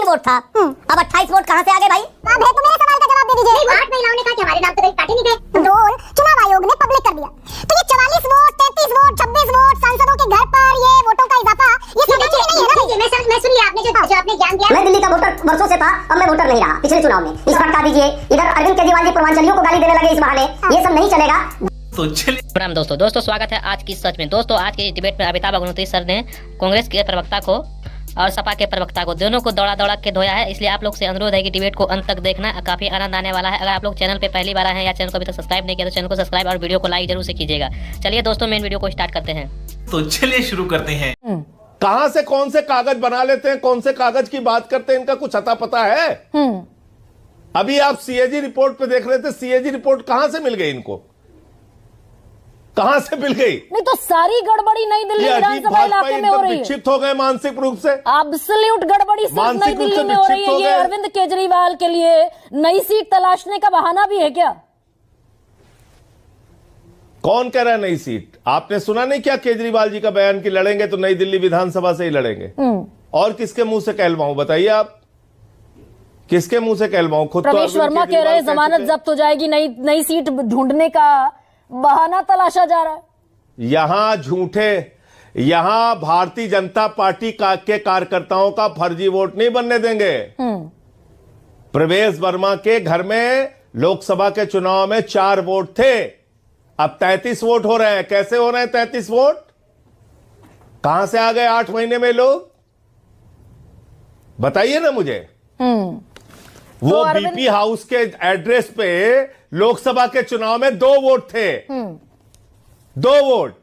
Vote था, अब 28 vote कहाँ से आ गए भाई? अब है तो मेरे सवाल का जवाब दे दीजिए। 8 महिलाओं ने कहा कि हमारे नाम तो कहीं काटे नहीं गए। रोल चुनाव आयोग ने पब्लिक कर दिया। तो ये 44 वोट, 33 वोट, 26 वोट, सांसदों के घर पर ये वोटों का इजाफा, ये सब नहीं है ना? मैं सुनिए, आपने जो आपने ज्ञान दिया। मैं दिल्ली का वोटर वर्षों से था, अब मैं वोटर नहीं रहा पिछले चुनाव में। इस बार हटा दीजिए। इधर अरविंद केजरीवाल जी पूर्वांचलियों को गाली देने लगे इस बहाने, ये सब नहीं चलेगा। तो चलिए प्रणाम दोस्तों स्वागत है आज की सच में। दोस्तों आज के डिबेट में अमिताभ अग्निहोत्री सर ने कांग्रेस के प्रवक्ता को और सपा के प्रवक्ता को दोनों को दौड़ा के धोया है। इसलिए आप लोग से अनुरोध है कि डिबेट को अंत तक देखना, काफी आनंद आने वाला है। अगर आप लोग चैनल पे पहली बार आए हैं या चैनल को अभी तक सब्सक्राइब नहीं किया तो चैनल को सब्सक्राइब और वीडियो को लाइक जरूर से कीजिएगा। चलिए दोस्तों मेन वीडियो को स्टार्ट करते हैं। तो चलिए शुरू करते हैं। कहां से कौन से कागज बना लेते हैं, कौन से कागज की बात करते हैं, इनका कुछ अता पता है? अभी आप सीएजी रिपोर्ट पे देख रहे थे, सीएजी रिपोर्ट कहां से मिल गई इनको? कहां से मिल गई? नहीं तो सारी गड़बड़ी नई दिल्ली विधानसभा इलाके में हो रही है। विक्षिप्त हो गए मानसिक रूप से। एब्सोल्यूट गड़बड़ी सिर्फ नई दिल्ली में हो रही है। ये अरविंद केजरीवाल के लिए नई सीट तलाशने का बहाना भी है क्या? कौन कह रहा है नई सीट? आपने सुना नहीं क्या केजरीवाल जी का बयान कि लड़ेंगे तो नई दिल्ली विधानसभा से ही लड़ेंगे? और किसके मुंह से कहलवाऊं बताइए आप? किसके मुंह से कहलवाऊं? खुद प्रवेश वर्मा कह रहे हैं जमानत जब्त हो जाएगी, नई सीट ढूंढने का बहाना तलाशा जा रहा है। यहां भारतीय जनता पार्टी के कार्यकर्ताओं का फर्जी वोट नहीं बनने देंगे। प्रवेश वर्मा के घर में लोकसभा के चुनाव में 4 वोट थे, अब 33 वोट हो रहे हैं। कैसे हो रहे हैं 33 वोट? कहां से आ गए 8 महीने में लोग? बताइए ना मुझे। वो तो बीपी हाउस के एड्रेस पे लोकसभा के चुनाव में 2 वोट थे। 2 वोट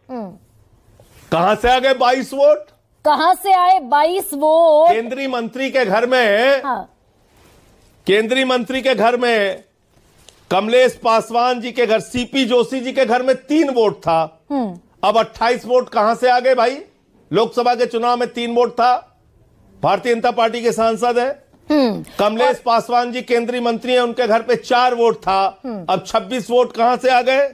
कहां से आ गए 22 वोट? कहां से आए 22 वोट? केंद्रीय मंत्री के घर में, केंद्रीय मंत्री के घर में, कमलेश पासवान जी के घर, सीपी जोशी जी के घर में 3 वोट था। अब 28 वोट कहां से आ गए भाई? लोकसभा के चुनाव में 3 वोट था। भारतीय जनता पार्टी के सांसद है, कमलेश पासवान जी केंद्रीय मंत्री हैं, उनके घर पे 4 वोट था। अब 26 वोट कहां से आ गए?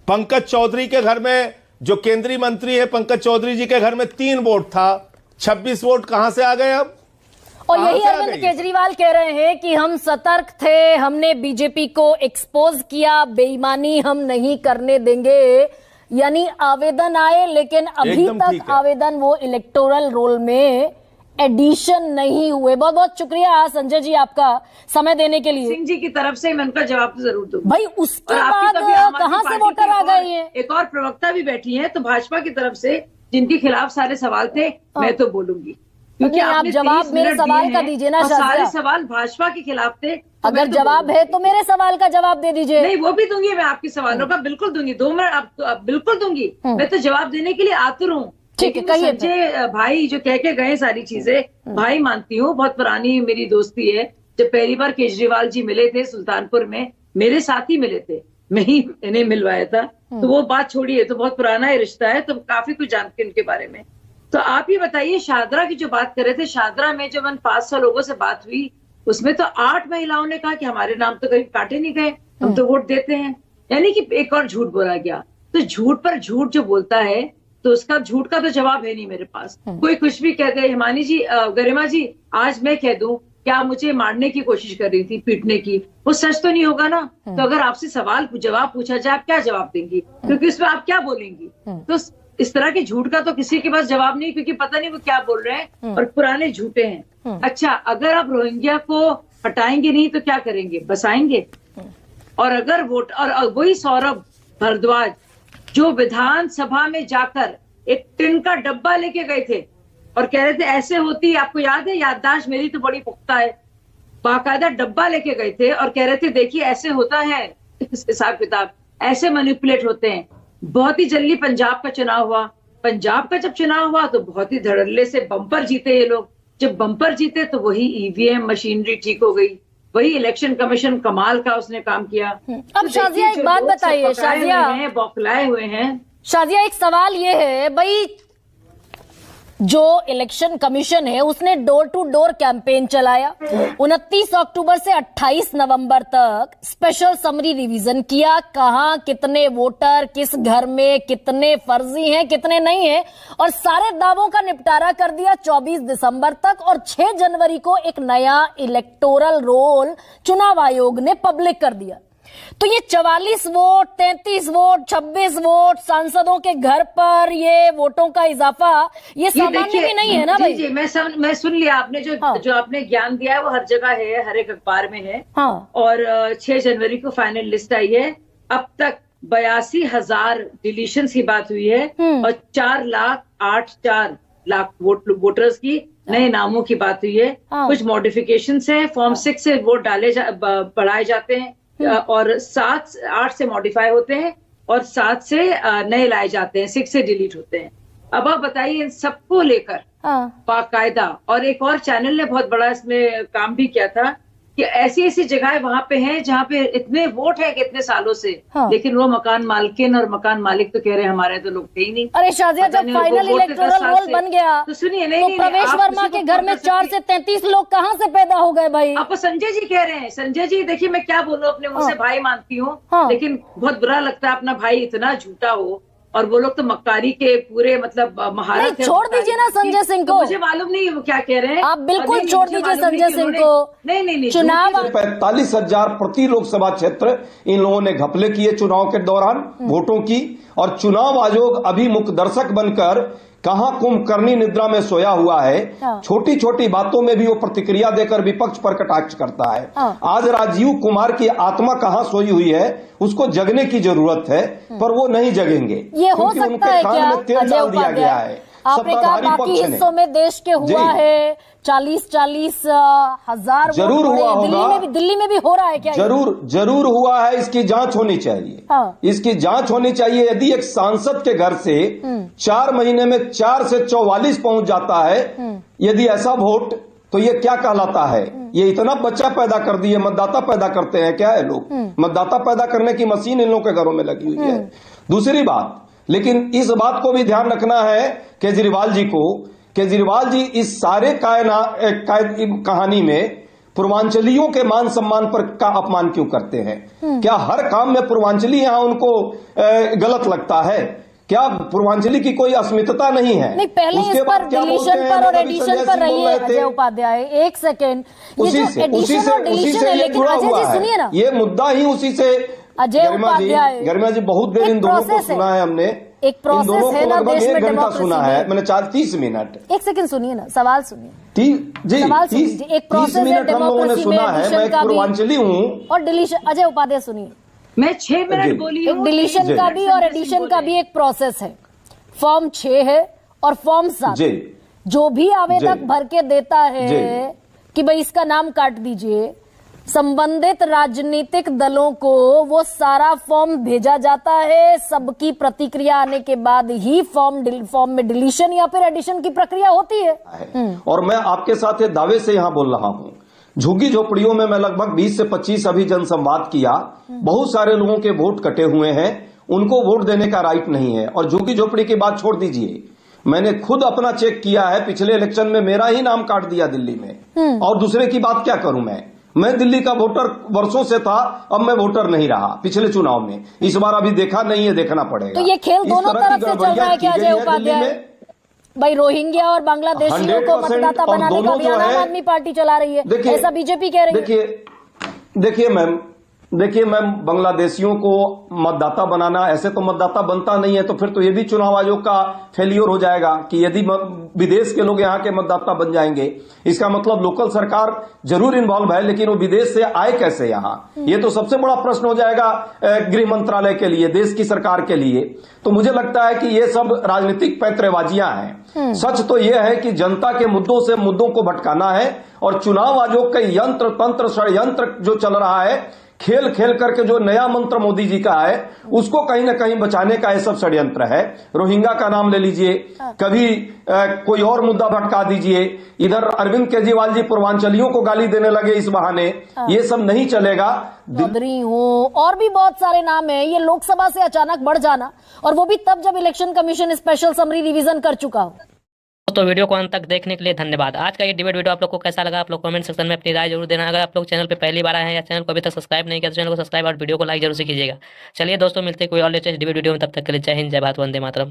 पंकज चौधरी के घर में, जो केंद्रीय मंत्री है, पंकज चौधरी जी के घर में 3 वोट था। 26 वोट कहां से आ गए अब? और यही अरविंद केजरीवाल कह रहे हैं कि हम सतर्क थे, हमने बीजेपी को एक्सपोज किया, बेईमानी हम नहीं करने देंगे। यानी आवेदन आए लेकिन अभी तक आवेदन वो इलेक्टोरल रोल में एडिशन नहीं हुए। बहुत बहुत शुक्रिया संजय जी आपका समय देने के लिए। सिंह जी की तरफ से मैं उनका जवाब जरूर दूंगा भाई। उसके बाद कहां से वोटर आ गए हैं? एक और प्रवक्ता भी बैठी हैं, तो भाजपा की तरफ से जिनके खिलाफ सारे सवाल थे, मैं तो बोलूंगी क्योंकि आप जवाब मेरे सवाल का दीजिए ना। सारे सवाल भाजपा के खिलाफ थे। अगर जवाब है तो मेरे सवाल का जवाब दे दीजिए। नहीं, वो भी दूंगी मैं, आपके सवालों का बिल्कुल दूंगी। 2 मिनट आप बिल्कुल दूंगी। मैं तो जवाब देने के लिए आतुर हूँ। ठीक है, कहिए। संजय भाई जो कह के गए सारी चीजें, भाई मानती हूँ, बहुत पुरानी मेरी दोस्ती है। जब पहली बार केजरीवाल जी मिले थे सुल्तानपुर में, मेरे साथ ही मिले थे, मैं ही इन्हें मिलवाया था। तो वो बात छोड़िए, तो बहुत पुराना ही रिश्ता है, तो काफी कुछ जानते हैं उनके बारे में। तो आप ही बताइए, शादरा की जो बात कर रहे थे, शादरा में जब 500 लोगों से बात हुई, उसमें तो 8 महिलाओं ने कहा कि हमारे नाम तो कहीं काटे नहीं गए, हम तो वोट देते हैं। यानी कि एक और झूठ बोला गया। तो झूठ पर झूठ जो बोलता है, तो उसका झूठ का तो जवाब है नहीं मेरे पास। कोई कुछ भी कह दे, हिमानी जी, गरिमा जी, आज मैं कह दूं क्या मुझे मारने की कोशिश कर रही थी, पीटने की, वो सच तो नहीं होगा ना। तो अगर आपसे सवाल जवाब पूछा जाए, आप क्या जवाब देंगी? क्योंकि उसमें आप क्या बोलेंगी? तो इस तरह के झूठ का तो किसी के पास जवाब नहीं, क्योंकि पता नहीं वो क्या बोल रहे हैं और पुराने झूठे हैं। अच्छा, अगर आप रोहिंग्या को हटाएंगे नहीं तो क्या करेंगे? बसाएंगे। और अगर वोट, और वही सौरभ भारद्वाज जो विधानसभा में जाकर एक टिन का डब्बा लेके गए थे और कह रहे थे ऐसे होती, आपको याद है? याददाश्त मेरी तो बड़ी पुख्ता है। बाकायदा डब्बा लेके गए थे और कह रहे थे देखिए ऐसे होता है हिसाब किताब, ऐसे मैनिपुलेट होते हैं। बहुत ही जल्दी पंजाब का चुनाव हुआ। पंजाब का जब चुनाव हुआ तो बहुत ही धड़ल्ले से बम्पर जीते ये लोग। जब बम्पर जीते तो वही ईवीएम मशीनरी ठीक हो गई, वही इलेक्शन कमीशन कमाल का उसने काम किया। अब शाजिया एक बात बताइए, शाजिया बौखलाए हुए हैं। शाजिया एक सवाल ये है भाई, जो इलेक्शन कमीशन है उसने डोर टू डोर कैंपेन चलाया। 29 अक्टूबर से 28 नवंबर तक स्पेशल समरी रिवीजन किया, कहां कितने वोटर किस घर में कितने फर्जी हैं कितने नहीं हैं, और सारे दावों का निपटारा कर दिया 24 दिसंबर तक। और 6 जनवरी को एक नया इलेक्टोरल रोल चुनाव आयोग ने पब्लिक कर दिया। तो ये 44 वोट, 33 वोट, 26 वोट, सांसदों के घर पर ये वोटों का इजाफा, ये सामान्य भी नहीं है ना भाई। जी, मैं सुन लिया आपने जो हाँ। जो आपने ज्ञान दिया है वो हर जगह है, हर एक अखबार में है। हाँ। और 6 जनवरी को फाइनल लिस्ट आई है। अब तक 82,000 डिलीशन की बात हुई है और 4,08,04,00,000 वोटर्स की नए नामों की बात हुई है। हाँ। कुछ मॉडिफिकेशन है, फॉर्म 6 से वोट बढ़ाए जाते हैं और 7-8 से मॉडिफाई होते हैं और 7 से नए लाए जाते हैं, 6 से डिलीट होते हैं। अब आप बताइए इन सबको लेकर बाकायदा, और एक और चैनल ने बहुत बड़ा इसमें काम भी किया था कि ऐसी ऐसी जगह वहां पे हैं जहां पे इतने वोट है कितने सालों से, लेकिन वो मकान मालकिन और मकान मालिक तो कह रहे हैं हमारे तो लोग थे ही नहीं। अरे शाजिया, जब फाइनल इलेक्टोरल रोल बन गया तो सुनिए, तो प्रवेश वर्मा के घर में 4 से 33 लोग कहां से पैदा हो गए भाई? आप संजय जी कह रहे हैं। संजय जी देखिए, मैं क्या बोलूं, अपने मुंह से भाई मानती हूँ, लेकिन बहुत बुरा लगता है अपना भाई इतना झूठा हो। और वो लोग तो मक्कारी के पूरे मतलब महारत है। छोड़ दीजिए ना संजय सिंह को, मुझे मालूम नहीं है वो क्या कह रहे हैं। आप बिल्कुल छोड़ दीजिए संजय सिंह को। नहीं, चुनाव 45,000 प्रति लोकसभा क्षेत्र इन लोगों ने घपले किए चुनाव के दौरान वोटों की, और चुनाव आयोग अभी मुख्य दर्शक बनकर कहां कुंभकर्णी निद्रा में सोया हुआ है। छोटी छोटी बातों में भी वो प्रतिक्रिया देकर विपक्ष पर कटाक्ष करता है। आज राजीव कुमार की आत्मा कहां सोई हुई है, उसको जगने की जरूरत है, पर वो नहीं जगेंगे। ये हो क्योंकि सकता उनके है कान क्या में तेल डाल दिया गया है। आपने कहा बाकी हिस्सों में देश के हुआ है 40-40 हजार जरूर हुआ होगा, दिल्ली में भी हो रहा है क्या? जरूर हुआ है। इसकी जांच होनी चाहिए। इसकी जांच होनी चाहिए। यदि एक सांसद के घर से 4 महीने में 4 से 44 पहुंच जाता है, यदि ऐसा वोट, तो ये क्या कहलाता है? ये इतना बच्चा पैदा कर दिए, मतदाता पैदा करते हैं क्या है लोग? मतदाता पैदा करने की मशीन इन लोगों के घरों में लगी हुई है। दूसरी बात, लेकिन इस बात को भी ध्यान रखना है केजरीवाल जी को, केजरीवाल जी इस सारे कहानी में पूर्वांचलियों के मान सम्मान पर का अपमान क्यों करते हैं? क्या हर काम में पूर्वांचली यहां उनको गलत लगता है? क्या पूर्वांचली की कोई अस्मितता नहीं है? नहीं, पहले इस पर डिलीशन पर और एडिशन पर रहिए अजय उपाध्याय, एक सेकेंड। उसी से लेकिन अजय जी सुनिए ना, ये मुद्दा ही उसी से। अजय उपाध्याय, गरिमा जी बहुत देर इन दोनों को सुना है हमने। एक प्रोसेस है ना देश में, डेमोक्रेसी सुना है मैंने 30 मिनट। एक सेकंड सुनिए ना, सवाल सुनिए जी। सवाल सुनिए। एक प्रोसेस है डेमोक्रेसी में, एडिशन का भी पूर्वांचली हूँ और डिलीशन। अजय उपाध्याय सुनिए, मैं 6 मिनट बोली हूँ। एक डिलीशन का भी और एडिशन का भी एक प्रोसेस है। फॉर्म 6 है और फॉर्म 7। जो भी आवेदक भर के देता है कि भाई इसका नाम काट दीजिए, संबंधित राजनीतिक दलों को वो सारा फॉर्म भेजा जाता है। सबकी प्रतिक्रिया आने के बाद ही फॉर्म में डिलीशन या फिर एडिशन की प्रक्रिया होती है। और मैं आपके साथ दावे से यहां बोल रहा हूं, झुग्गी झोपड़ियों में मैं लगभग 20 से 25 अभी जनसंवाद किया। बहुत सारे लोगों के वोट कटे हुए हैं, उनको वोट देने का राइट नहीं है। और झुग्गी झोपड़ी की बात छोड़ दीजिए, मैंने खुद अपना चेक किया है, पिछले इलेक्शन में मेरा ही नाम काट दिया दिल्ली में। और दूसरे की बात क्या करूं मैं दिल्ली का वोटर वर्षों से था, अब मैं वोटर नहीं रहा पिछले चुनाव में। इस बार अभी देखा नहीं है, देखना पड़ेगा। तो ये खेल दोनों तरफ से चल रहा है क्या अजय उपाध्याय? भाई रोहिंग्या और बांग्लादेशियों को मतदाता बनाने का अभियान आम आदमी पार्टी चला रही है, ऐसा बीजेपी कह रही है। देखिए मैम, बांग्लादेशियों को मतदाता बनाना, ऐसे तो मतदाता बनता नहीं है, तो फिर तो ये भी चुनाव आयोग का फेलियर हो जाएगा कि यदि विदेश के लोग यहाँ के मतदाता बन जाएंगे। इसका मतलब लोकल सरकार जरूर इन्वॉल्व है, लेकिन वो विदेश से आए कैसे यहाँ? ये तो सबसे बड़ा प्रश्न हो जाएगा गृह मंत्रालय के लिए, देश की सरकार के लिए। तो मुझे लगता है कि ये सब राजनीतिक पैंतरेबाजियां हैं। सच तो यह है कि जनता के मुद्दों से मुद्दों को भटकाना है, और चुनाव आयोग का यंत्र तंत्र षड्यंत्र जो चल रहा है, खेल खेल करके जो नया मंत्र मोदी जी का है, उसको कहीं ना कहीं बचाने का ये सब षड्यंत्र है। रोहिंग्या का नाम ले लीजिए, कभी कोई और मुद्दा भटका दीजिए, इधर अरविंद केजरीवाल जी पूर्वांचलियों को गाली देने लगे इस बहाने। ये सब नहीं चलेगा। चौधरी हो और भी बहुत सारे नाम है। ये लोकसभा से अचानक बढ़ जाना, और वो भी तब जब election commission special summary revision कर चुका हो। दोस्तों वीडियो को अंत तक देखने के लिए धन्यवाद। आज का ये डिबेट वीडियो आप लोग को कैसा लगा आप लोग कमेंट सेक्शन में अपनी राय जरूर देना। अगर आप लोग चैनल पे पहली बार आए हैं या चैनल को अभी तक सब्सक्राइब नहीं किया तो चैनल को सब्सक्राइब और वीडियो को लाइक जरूर से कीजिएगा। चलिए दोस्तों मिलते हैं कोई और लेटेस्ट डिबेट वीडियो में, तब तक के लिए जय हिंद, जय भारत, वंदे मातरम।